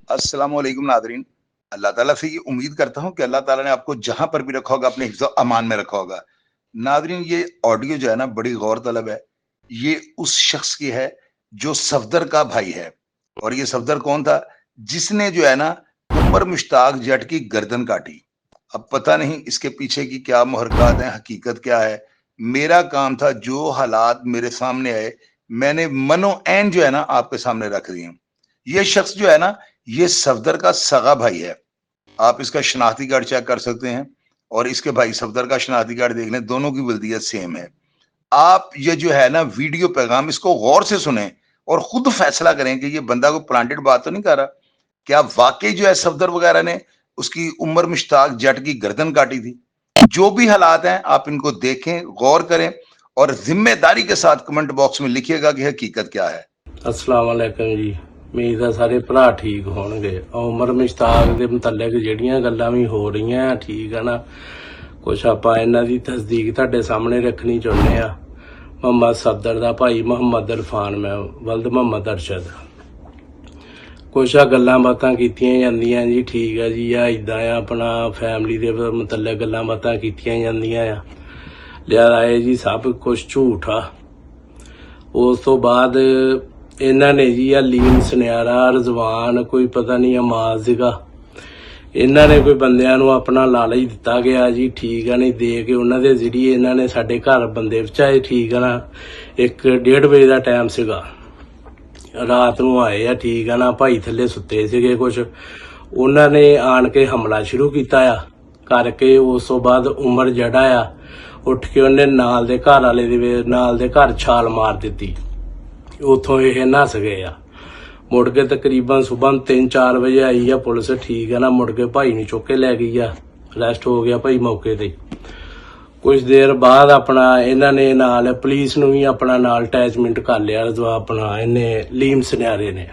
अस्सलामुअलैकुम नादरीन। अल्लाह ताला से ये उम्मीद करता हूँ कि अल्लाह ताला ने आपको जहां पर भी रखा होगा अपने हिफ्ज़ अमान में रखा होगा। नादरीन, ये ऑडियो जो है ना बड़ी गौर तलब है। ये उस शख्स की है जो सफदर का भाई है। और ये सफदर कौन था? जिसने जो है ना उमर मुश्ताक जट की गर्दन काटी। अब पता नहीं इसके पीछे की क्या मुहरक़ात हैं, हकीकत क्या है। मेरा काम था जो हालात मेरे सामने आए मैंने मनो ऐन जो है ना आपके सामने रख दिए। ये शख्स जो है ना ये सफदर का सगा भाई है। आप इसका शनाख्ती कार्ड चेक कर सकते हैं और इसके भाई सफदर का शनाख्ती कार्ड देख लें, दोनों की वल्दियत सेम है। आप ये जो है ना वीडियो पैगाम इसको गौर से सुने और खुद फैसला करें कि ये बंदा कोई प्लांटेड बात तो नहीं कर रहा। क्या वाकई जो है सफदर वगैरह ने उसकी उमर मुश्ताक जट की गर्दन काटी थी? जो भी हालात हैं आप इनको देखें, गौर करें और जिम्मेदारी के साथ कमेंट बॉक्स में लिखिएगा कि हकीकत क्या है। अस्सलाम वालेकुम जी। उम्मीद है सारे भरा ठीक होणगे। उमर मुश्ताक दे मुतल्लिक ਜਿਹੜੀਆਂ ਗੱਲਾਂ ਵੀ ਹੋ ਰਹੀਆਂ ਠੀਕ ਹੈ ਨਾ, ਕੁਛ ਆਪਾਂ ਇਹਨਾਂ ਦੀ ਤਸਦੀਕ ਤੁਹਾਡੇ ਸਾਹਮਣੇ ਰੱਖਣੀ ਚਾਹੁੰਦੇ ਆ। ਮੁਹੰਮਦ ਸਫਦਰ ਦਾ ਭਾਈ ਮੁਹੰਮਦ ਇਰਫਾਨ ਮੈਂ ਵਲਦ ਮੁਹੰਮਦ ਅਰਸ਼ਦ ਕੁਛ ਗੱਲਾਂ ਬਾਤਾਂ ਕੀਤੀਆਂ ਜਾਂਦੀਆਂ ਜੀ, ਠੀਕ ਹੈ ਜੀ। ਆ ਇਦਾਂ ਆ ਆਪਣਾ ਫੈਮਿਲੀ ਦੇ ਮੁਤੱਲਕ ਗੱਲਾਂ ਬਾਤਾਂ ਕੀਤੀਆਂ ਜਾਂਦੀਆਂ ਆ, ਲਿਆ ਇਹ ਜੀ ਸਭ ਕੁਛ ਝੂਠ ਆ। ਉਸ ਤੋਂ ਬਾਅਦ ਇਹਨਾਂ ਨੇ ਜੀ ਆ ਲੀਮ ਸੁਨਿਆਰਾ ਰਜ਼ਵਾਨ ਕੋਈ ਪਤਾ ਨਹੀਂ ਅਮਾਜ਼ ਸੀਗਾ, ਇਹਨਾਂ ਨੇ ਕੋਈ ਬੰਦਿਆਂ ਨੂੰ ਆਪਣਾ ਲਾਲਚ ਦਿੱਤਾ ਗਿਆ ਜੀ, ਠੀਕ ਆ। ਨਹੀਂ ਦੇ ਕੇ ਉਹਨਾਂ ਦੇ ਜ਼ਰੀਏ ਇਹਨਾਂ ਨੇ ਸਾਡੇ ਘਰ ਬੰਦੇ ਪਹੁੰਚਾਏ, ਠੀਕ ਆ ਨਾ। 1-1:30 ਵਜੇ ਦਾ ਟਾਈਮ ਸੀਗਾ, ਰਾਤ ਨੂੰ ਆਏ ਆ, ਠੀਕ ਆ ਨਾ। ਭਾਈ ਥੱਲੇ ਸੁੱਤੇ ਸੀਗੇ ਕੁਛ, ਉਹਨਾਂ ਨੇ ਆਣ ਕੇ ਹਮਲਾ ਸ਼ੁਰੂ ਕੀਤਾ ਆ ਕਰਕੇ। ਉਸ ਤੋਂ ਬਾਅਦ ਉਮਰ ਜਿਹੜਾ ਆ ਉੱਠ ਕੇ ਉਹਨੇ ਨਾਲ ਦੇ ਘਰ ਵਾਲੇ ਦੇ ਨਾਲ ਦੇ ਘਰ ਛਾਲ ਮਾਰ ਦਿੱਤੀ। ਉੱਥੋਂ ਇਹ ਨੱਸ ਗਏ ਆ। ਮੁੜ ਕੇ ਤਕਰੀਬਨ ਸੁਬਹ 3-4 ਵਜੇ ਆਈ ਆ ਪੁਲਿਸ, ਠੀਕ ਹੈ ਨਾ। ਮੁੜ ਕੇ ਭਾਈ ਨੂੰ ਚੁੱਕ ਕੇ ਲੈ ਗਈ ਆ, ਅਰੈਸਟ ਹੋ ਗਿਆ ਭਾਈ ਮੌਕੇ ਤੇ। ਕੁਝ ਦੇਰ ਬਾਅਦ ਆਪਣਾ ਇਹਨਾਂ ਨੇ ਨਾਲ ਪੁਲਿਸ ਨੂੰ ਵੀ ਆਪਣਾ ਨਾਲ ਅਟੈਚਮੈਂਟ ਕਰ ਲਿਆ, ਜੋ ਆਪਣਾ ਇਹਨੇ ਲੀਮ ਸੁਨਿਆਰੇ ਨੇ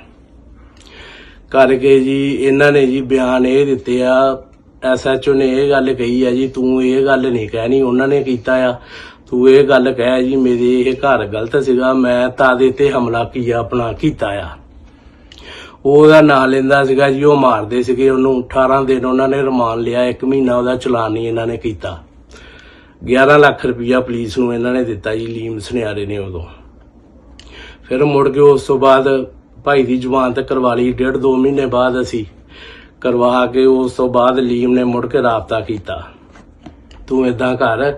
ਕਰਕੇ ਜੀ। ਇਹਨਾਂ ਨੇ ਜੀ ਬਿਆਨ ਇਹ ਦਿੱਤੇ ਆ, SHO ਨੇ ਇਹ ਗੱਲ ਕਹੀ ਆ ਜੀ, ਤੂੰ ਇਹ ਗੱਲ ਨਹੀਂ ਕਹਿਣੀ, ਉਹਨਾਂ ਨੇ ਕੀਤਾ ਆ। ਤੂੰ ਇਹ ਗੱਲ ਕਹਿ ਜੀ ਮੇਰੇ ਇਹ ਘਰ ਗਲਤ ਸੀਗਾ, ਮੈਂ ਤਾਦੇ ਤੇ ਹਮਲਾ ਆਪਣਾ ਕੀਤਾ ਆ। ਉਹਦਾ ਨਾਂ ਲੈਂਦਾ ਸੀਗਾ ਜੀ, ਉਹ ਮਾਰਦੇ ਸੀਗੇ ਉਹਨੂੰ। 18 ਦਿਨ ਉਹਨਾਂ ਨੇ ਰਿਮਾਂਡ ਲਿਆ, 1 ਮਹੀਨਾ ਉਹਦਾ ਚਲਾਨ ਨਹੀਂ ਇਹਨਾਂ ਨੇ ਕੀਤਾ। 11 ਲੱਖ ਰੁਪਈਆ ਪੁਲਿਸ ਨੂੰ ਇਹਨਾਂ ਨੇ ਦਿੱਤਾ ਜੀ, ਲੀਮ ਸੁਨਿਆਰੇ ਨੇ ਉਦੋਂ। ਫਿਰ ਮੁੜ ਕੇ ਉਸ ਤੋਂ ਬਾਅਦ ਭਾਈ ਦੀ ਜ਼ਮਾਨਤ ਕਰਵਾ ਲਈ 1.5-2 ਮਹੀਨੇ ਬਾਅਦ ਅਸੀਂ ਕਰਵਾ ਕੇ। ਉਸ ਤੋਂ ਬਾਅਦ ਲੀਮ ਨੇ ਮੁੜ ਕੇ ਰਾਬਤਾ ਕੀਤਾ, ਤੂੰ ਏਦਾਂ ਕਰ,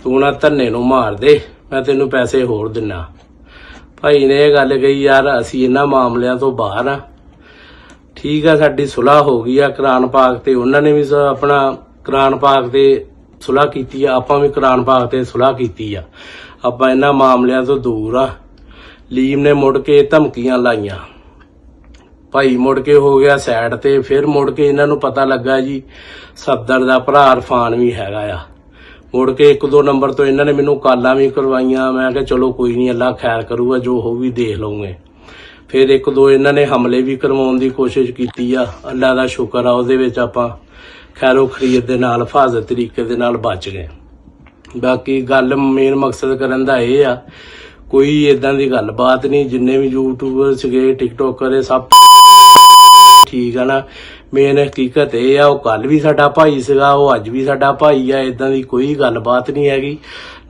ਤੂੰ ਨਾ ਧੰਨੇ ਨੂੰ ਮਾਰ ਦੇ, ਮੈਂ ਤੈਨੂੰ ਪੈਸੇ ਹੋਰ ਦਿੰਨਾ। ਭਾਈ ਨੇ ਇਹ ਗੱਲ ਕਹੀ, ਯਾਰ ਅਸੀਂ ਇਹਨਾਂ ਮਾਮਲਿਆਂ ਤੋਂ ਬਾਹਰ ਆ, ਠੀਕ ਆ। ਸਾਡੀ ਸੁਲ੍ਹਾ ਹੋ ਗਈ ਆ ਕੁਰਾਨ ਪਾਕ ਤੇ, ਉਹਨਾਂ ਨੇ ਵੀ ਆਪਣਾ ਕੁਰਾਨ ਪਾਕ ਤੇ ਸੁਲ੍ਹਾ ਕੀਤੀ ਆ, ਆਪਾਂ ਵੀ ਕੁਰਾਨ ਪਾਕ ਤੇ ਸੁਲ੍ਹਾ ਕੀਤੀ ਆ। ਆਪਾਂ ਇਹਨਾਂ ਮਾਮਲਿਆਂ ਤੋਂ ਦੂਰ ਆ। ਲੀਮ ਨੇ ਮੁੜ ਕੇ ਧਮਕੀਆਂ ਲਾਈਆਂ, ਭਾਈ ਮੁੜ ਕੇ ਹੋ ਗਿਆ ਸਾਈਡ ਤੇ। ਫਿਰ ਮੁੜ ਕੇ ਇਹਨਾਂ ਨੂੰ ਪਤਾ ਲੱਗਾ ਜੀ ਸਫਦਰ ਦਾ ਭਰਾ ਇਰਫਾਨ ਵੀ ਹੈਗਾ ਆ। ਮੁੜ ਕੇ 1-2 ਨੰਬਰ ਤੋਂ ਇਹਨਾਂ ਨੇ ਮੈਨੂੰ ਕਾਲਾਂ ਵੀ ਕਰਵਾਈਆਂ। ਮੈਂ ਕਿਹਾ ਚਲੋ ਕੋਈ ਨਹੀਂ, ਅੱਲਾ ਖੈਰ ਕਰੂਗਾ, ਜੋ ਹੋਊ ਵੀ ਦੇਖ ਲਵਾਂਗੇ। ਫਿਰ 1-2 ਇਹਨਾਂ ਨੇ ਹਮਲੇ ਵੀ ਕਰਵਾਉਣ ਦੀ ਕੋਸ਼ਿਸ਼ ਕੀਤੀ ਆ, ਅੱਲਾ ਦਾ ਸ਼ੁਕਰ ਆ ਉਹਦੇ ਵਿੱਚ ਆਪਾਂ ਖੈਰੋ ਖਰੀਦ ਦੇ ਨਾਲ ਹਿਫਾਜ਼ਤ ਤਰੀਕੇ ਦੇ ਨਾਲ ਬਚ ਗਏ। ਬਾਕੀ ਗੱਲ ਮੇਨ ਮਕਸਦ ਕਰਨ ਦਾ ਇਹ ਆ, ਕੋਈ ਏਦਾਂ ਦੀ ਗੱਲਬਾਤ ਨਹੀਂ। ਜਿੰਨੇ ਵੀ ਯੂਟਿਊਬਰ ਸੀਗੇ, ਟਿਕਟੋਕਰ, ਇਹ ਸਭ ਠੀਕ ਆ ਨਾ। ਮੇਨ ਹਕੀਕਤ ਇਹ ਆ, ਉਹ ਕੱਲ ਵੀ ਸਾਡਾ ਭਾਈ ਸੀਗਾ, ਉਹ ਅੱਜ ਵੀ ਸਾਡਾ ਭਾਈ ਆ। ਏਦਾਂ ਦੀ ਕੋਈ ਗੱਲਬਾਤ ਨਹੀਂ ਹੈਗੀ।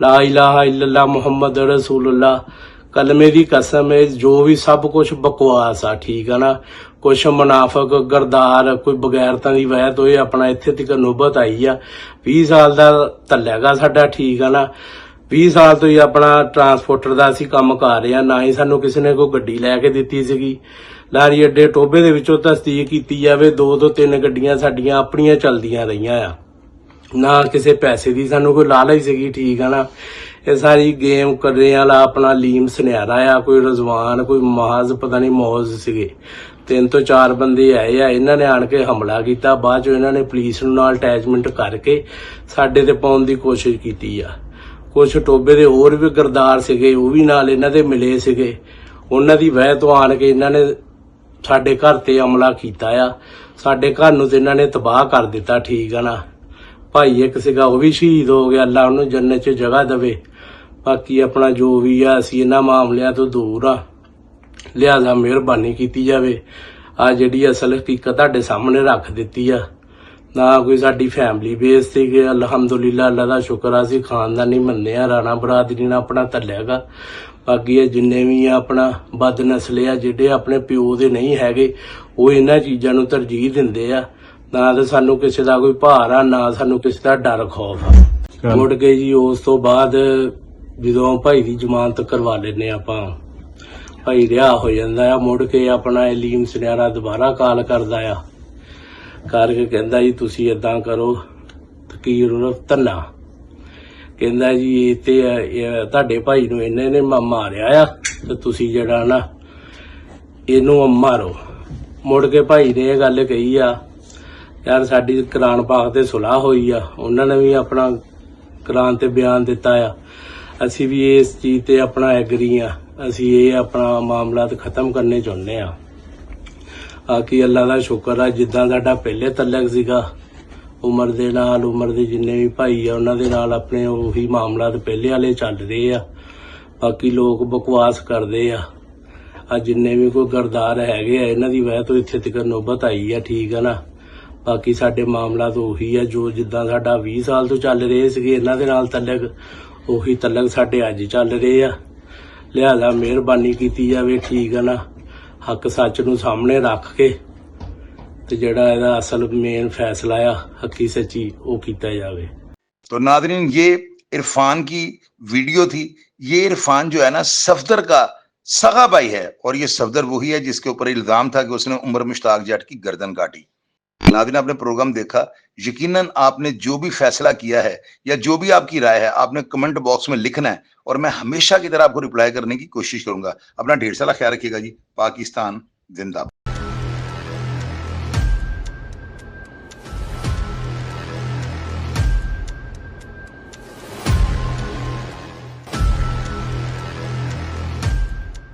ਲਾ ਇਲਾਹਾ ਇल्लल्लाह ਮੁਹੰਮਦ ਰਸੂਲullah, ਕਲਮੇ ਦੀ ਕਸਮ ਹੈ। ਜੋ ਵੀ ਸਭ ਕੁਛ ਬਕਵਾਸ ਆ, ਠੀਕ ਆ ਨਾ। ਕੁਛ ਮੁਨਾਫਕ ਗਰਦਾਰ ਕੋਈ ਬਗੈਰਤਾਂ ਦੀ ਵਜ੍ਹਾ ਤੋਂ ਇਹ ਆਪਣਾ ਇੱਥੇ ਤੱਕ ਨੌਬਤ ਆਈ ਆ। 20 ਸਾਲ ਦਾ ਧੱਲਿਆਗਾ ਸਾਡਾ, ਠੀਕ ਆ ਨਾ। 20 ਸਾਲ ਤੋਂ ਹੀ ਆਪਣਾ ਟਰਾਂਸਪੋਰਟਰ ਦਾ ਅਸੀਂ ਕੰਮ ਕਰ ਰਹੇ ਆ। ਨਾ ਹੀ ਸਾਨੂੰ ਕਿਸੇ ਨੇ ਕੋਈ ਗੱਡੀ ਲੈ ਕੇ ਦਿੱਤੀ ਸੀਗੀ। ਲਾਰੀ ਅੱਡੇ ਟੋਬੇ ਦੇ ਵਿੱਚੋਂ ਤਸਦੀਕ ਕੀਤੀ ਜਾਵੇ, 2-3 ਗੱਡੀਆਂ ਸਾਡੀਆਂ ਆਪਣੀਆਂ ਚੱਲਦੀਆਂ ਰਹੀਆਂ ਆ। ਨਾ ਕਿਸੇ ਪੈਸੇ ਦੀ ਸਾਨੂੰ ਕੋਈ ਲਾਲਚ ਸੀਗੀ, ਠੀਕ ਆ ਨਾ। ਇਹ ਸਾਰੀ ਗੇਮ ਕਰਨ ਵਾਲਾ ਆਪਣਾ ਲੀਮ ਸੁਨਿਆਰਾ ਆ, ਕੋਈ ਰਜ਼ਵਾਨ, ਕੋਈ ਮਹਾਜ਼, ਪਤਾ ਨਹੀਂ ਮੌਜ਼ ਸੀਗੇ। 3 ਤੋਂ 4 ਬੰਦੇ ਆਏ ਆ, ਇਹਨਾਂ ਨੇ ਆਣ ਕੇ ਹਮਲਾ ਕੀਤਾ। ਬਾਅਦ ਚੋਂ ਇਹਨਾਂ ਨੇ ਪੁਲਿਸ ਨੂੰ ਨਾਲ ਅਟੈਚਮੈਂਟ ਕਰਕੇ ਸਾਡੇ ਤੇ ਪਾਉਣ ਦੀ ਕੋਸ਼ਿਸ਼ ਕੀਤੀ ਆ। ਕੁਛ ਟੋਬੇ ਦੇ ਹੋਰ ਵੀ ਗਰਦਾਰ ਸੀਗੇ, ਉਹ ਵੀ ਨਾਲ ਇਹਨਾਂ ਦੇ ਮਿਲੇ ਸੀਗੇ। ਉਹਨਾਂ ਦੀ ਵਜ੍ਹਾ ਤੋਂ ਆਣ ਕੇ ਇਹਨਾਂ ਨੇ ਸਾਡੇ ਘਰ ਤੇ ਹਮਲਾ ਕੀਤਾ ਆ। ਸਾਡੇ ਘਰ ਨੂੰ ਤੇ ਇਹਨਾਂ ਨੇ ਤਬਾਹ ਕਰ ਦਿੱਤਾ, ਠੀਕ ਆ ਨਾ। ਭਾਈ ਇੱਕ ਸੀਗਾ ਉਹ ਵੀ ਸ਼ਹੀਦ ਹੋ ਗਿਆ, ਅੱਲਾ ਉਹਨੂੰ ਜੰਨਤ 'ਚ ਜਗ੍ਹਾ ਦੇਵੇ। ਬਾਕੀ ਆਪਣਾ ਜੋ ਵੀ ਆ ਅਸੀਂ ਇਹਨਾਂ ਮਾਮਲਿਆਂ ਤੋਂ ਦੂਰ ਆ, ਲਿਹਾਜ਼ਾ ਮਿਹਰਬਾਨੀ ਕੀਤੀ ਜਾਵੇ। ਆ ਜਿਹੜੀ ਅਸਲ ਹਕੀਕਤ ਤੁਹਾਡੇ ਸਾਹਮਣੇ ਰੱਖ ਦਿੱਤੀ ਆ। ਨਾ ਕੋਈ ਸਾਡੀ ਫੈਮਿਲੀ ਬੇਸ ਤੇ ਕਿ ਅਲਹਮਦੁਲਿਲਾ ਅੱਲਾ ਦਾ ਸ਼ੁਕਰ ਆ, ਅਸੀਂ ਖਾਨਦਾਨੀ ਮੰਨੇ ਆ, ਰਾਣਾ ਬਰਾਦਰੀ ਨਾਲ ਆਪਣਾ ਧੱਲਿਆਗਾ। ਬਾਕੀ ਇਹ ਜਿੰਨੇ ਵੀ ਆ ਆਪਣਾ ਬਦ ਨਸਲੇ ਆ, ਜਿਹੜੇ ਆਪਣੇ ਪਿਓ ਦੇ ਨਹੀਂ ਹੈਗੇ, ਉਹ ਇਹਨਾਂ ਚੀਜ਼ਾਂ ਨੂੰ ਤਰਜੀਹ ਦਿੰਦੇ ਆ। ਨਾ ਤਾਂ ਸਾਨੂੰ ਕਿਸੇ ਦਾ ਕੋਈ ਭਾਰ ਆ, ਨਾ ਸਾਨੂੰ ਕਿਸੇ ਦਾ ਡਰ ਖੌਫ ਆ। ਮੁੜ ਕੇ ਜੀ ਉਸ ਤੋਂ ਬਾਅਦ ਜਦੋਂ ਭਾਈ ਦੀ ਜ਼ਮਾਨਤ ਕਰਵਾ ਲੈਨੇ ਆਪਾਂ, ਭਾਈ ਰਿਹਾ ਹੋ ਜਾਂਦਾ ਆ। ਮੁੜ ਕੇ ਆਪਣਾ ਇਲੀਮ ਸੁਨਿਆਰਾ ਦੁਬਾਰਾ ਕਾਲ ਕਰਦਾ ਆ, ਕਰਕੇ ਕਹਿੰਦਾ ਜੀ ਤੁਸੀਂ ਏਦਾਂ ਕਰੋ, ਤਕੀਰ ਉਰਫ ਧੰਨਾ ਕਹਿੰਦਾ ਜੀ ਇਹ ਤੇ ਤੁਹਾਡੇ ਭਾਈ ਨੂੰ ਇਹਨੇ ਨੇ ਮਾਰਿਆ ਆ, ਤੇ ਤੁਸੀਂ ਜਿਹੜਾ ਨਾ ਇਹਨੂੰ ਮਾਰੋ। ਮੁੜ ਕੇ ਭਾਈ ਨੇ ਇਹ ਗੱਲ ਕਹੀ ਆ, ਯਾਰ ਸਾਡੀ ਕੁਰਾਨ ਪਾਕ ਤੇ ਸੁਲਾਹ ਹੋਈ ਆ, ਉਹਨਾਂ ਨੇ ਵੀ ਆਪਣਾ ਕੁਰਾਨ ਤੇ ਬਿਆਨ ਦਿੱਤਾ ਆ, ਅਸੀਂ ਵੀ ਇਸ ਚੀਜ਼ ਤੇ ਆਪਣਾ ਐਗਰੀ ਆ, ਅਸੀਂ ਇਹ ਆਪਣਾ ਮਾਮਲਾ ਤੇ ਖਤਮ ਕਰਨੇ ਚਾਹੁੰਦੇ ਆ। ਬਾਕੀ ਅੱਲਾ ਦਾ ਸ਼ੁਕਰ ਆ, ਜਿੱਦਾਂ ਸਾਡਾ ਪਹਿਲੇ ਤਲਕ ਸੀਗਾ ਉਮਰ ਦੇ ਨਾਲ, ਉਮਰ ਦੇ ਜਿੰਨੇ ਵੀ ਭਾਈ ਆ ਉਹਨਾਂ ਦੇ ਨਾਲ ਆਪਣੇ ਉਹੀ ਮਾਮਲਾ ਤੇ ਪਹਿਲੇ ਵਾਲੇ ਚੱਲ ਰਹੇ ਆ। ਬਾਕੀ ਲੋਕ ਬਕਵਾਸ ਕਰਦੇ ਆ, ਜਿੰਨੇ ਵੀ ਕੋਈ ਗਰਦਾਰ ਹੈਗੇ ਆ ਇਹਨਾਂ ਦੀ ਵਜ੍ਹਾ ਤੋਂ ਇੱਥੇ ਤੱਕ ਨੌਬਤ ਆਈ ਆ, ਠੀਕ ਆ ਨਾ। ਬਾਕੀ ਸਾਡੇ ਮਾਮਲਾ ਤਾਂ ਉਹੀ ਆ ਜੋ ਜਿੱਦਾਂ ਸਾਡਾ 20 ਸਾਲ ਤੋਂ ਚੱਲ ਰਹੇ ਸੀਗੇ ਇਹਨਾਂ ਦੇ ਨਾਲ ਤਲਕ, ਉਹੀ ਤਲਕ ਸਾਡੇ ਅੱਜ ਚੱਲ ਰਹੇ ਆ। ਲਿਹਾਜ਼ਾ ਮਿਹਰਬਾਨੀ ਕੀਤੀ ਜਾਵੇ, ਠੀਕ ਆ ਨਾ। ਹੱਕ ਸੱਚ ਨੂੰ ਸਾਹਮਣੇ ਰੱਖ ਕੇ ਤੇ ਜਿਹੜਾ ਇਹਦਾ ਅਸਲ ਮੇਨ फैसला ਆ हकी सच्ची वो किया जावे। तो नादरीन ये इरफान की वीडियो थी। ये इरफान जो है ना सफदर का सगा भाई है, और ये सफदर वही है जिसके ऊपर इल्जाम था कि उसने उमर मुश्ताक जट की गर्दन काटी। नादरीन आपने प्रोग्राम देखा, यकीनन आपने जो भी फैसला किया है या जो भी आपकी राय है आपने कमेंट बॉक्स में लिखना है, और मैं हमेशा की तरह आपको रिप्लाई करने की कोशिश करूंगा। अपना ढेर सारा ख्याल रखिएगा जी। पाकिस्तान जिंदाबाद।